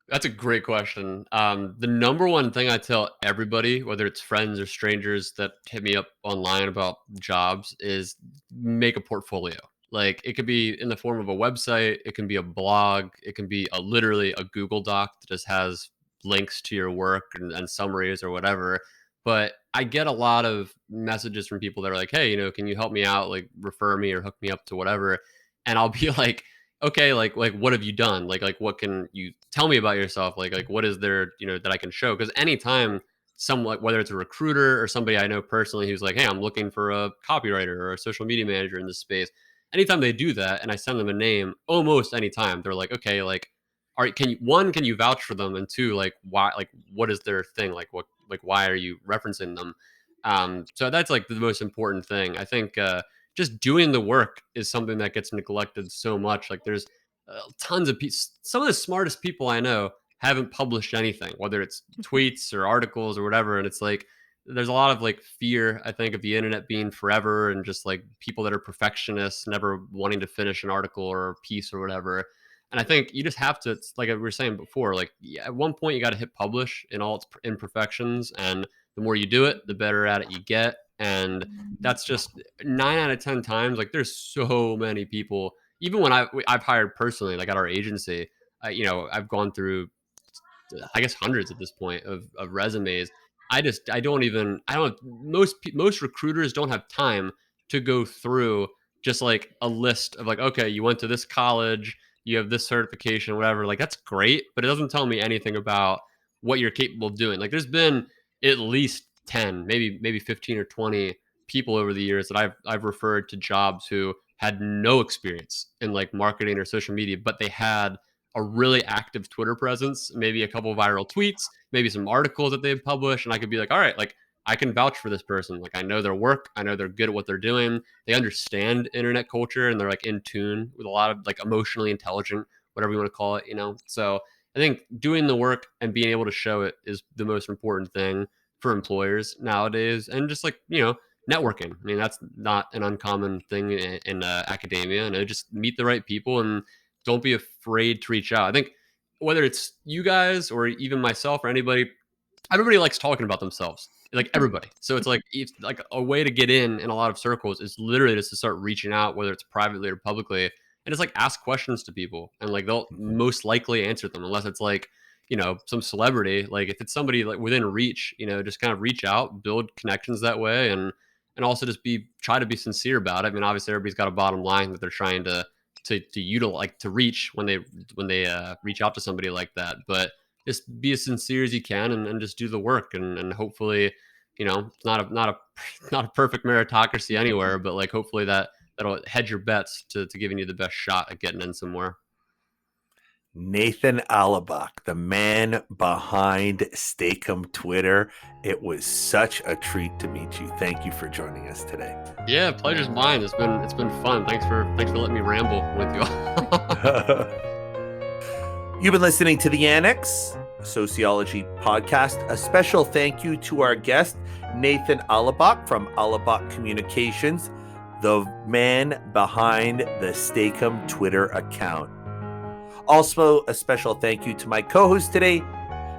That's a great question. The number one thing I tell everybody, whether it's friends or strangers that hit me up online about jobs, is make a portfolio. Like it could be in the form of a website, it can be a blog, it can be literally a Google Doc that just has links to your work and summaries or whatever. But I get a lot of messages from people that are like, "Hey, can you help me out? Like refer me or hook me up to whatever." And I'll be like, okay, like what have you done? Like what can you tell me about yourself? Like what is there, that I can show? Because anytime someone, whether it's a recruiter or somebody I know personally who's like, hey, I'm looking for a copywriter or a social media manager in this space, anytime they do that and I send them a name, almost anytime they're like, okay, like all right, can you vouch for them? And two, like why, like what is their thing? Like why are you referencing them? So that's like the most important thing. I think just doing the work is something that gets neglected so much. Like there's tons of people, some of the smartest people I know haven't published anything, whether it's tweets or articles or whatever. And it's like, there's a lot of like fear, I think, of the internet being forever and just like people that are perfectionists, never wanting to finish an article or a piece or whatever. And I think you just have to, it's like we were saying before, like at one point you got to hit publish in all its imperfections. And the more you do it, the better at it you get. And that's just 9 out of 10 times. Like there's so many people, even when I've hired personally, like at our agency, I've gone through, I guess, hundreds at this point of resumes. Most recruiters don't have time to go through just like a list of like, okay, you went to this college, you have this certification, whatever. Like that's great, but it doesn't tell me anything about what you're capable of doing. Like there's been at least 10, maybe 15 or 20 people over the years that I've referred to jobs who had no experience in like marketing or social media, but they had a really active Twitter presence, maybe a couple of viral tweets, maybe some articles that they've published. And I could be like, all right, like I can vouch for this person. Like I know their work. I know they're good at what they're doing. They understand internet culture and they're like in tune with a lot of like emotionally intelligent, whatever you want to call it. So I think doing the work and being able to show it is the most important thing for employers nowadays. And just like, networking. I mean, that's not an uncommon thing in academia. And just meet the right people and don't be afraid to reach out. I think whether it's you guys or even myself or anybody, everybody likes talking about themselves. Like everybody. So it's like a way to get in a lot of circles is literally just to start reaching out, whether it's privately or publicly, and just like ask questions to people, and like they'll most likely answer them, unless it's like some celebrity. Like if it's somebody like within reach, just kind of reach out, build connections that way, and also just try to be sincere about it. I mean, obviously everybody's got a bottom line that they're trying to utilize, like to reach when they reach out to somebody like that, but just be as sincere as you can and just do the work and hopefully it's not a perfect meritocracy anywhere, but like hopefully that'll hedge your bets to giving you the best shot at getting in somewhere. Nathan Allebach, the man behind Steakum Twitter. It was such a treat to meet you. Thank you for joining us today. Yeah, pleasure's mine. It's been fun. Thanks for letting me ramble with you all. You've been listening to The Annex, a sociology podcast. A special thank you to our guest, Nathan Allebach from Allebach Communications, the man behind the Steakum Twitter account. Also, a special thank you to my co-host today,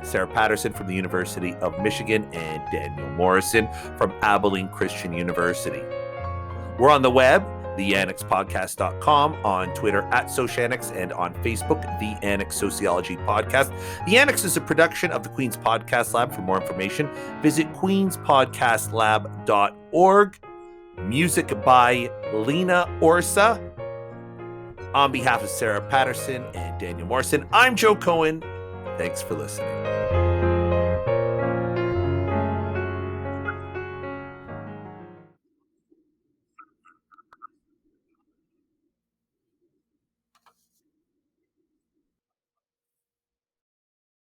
Sarah Patterson from the University of Michigan and Daniel Morrison from Abilene Christian University. We're on the web, theannexpodcast.com, on Twitter @Sociannex, and on Facebook, The Annex Sociology Podcast. The Annex is a production of the Queen's Podcast Lab. For more information, visit queenspodcastlab.org. Music by Lena Orsa. On behalf of Sarah Patterson and Daniel Morrison, I'm Joe Cohen. Thanks for listening.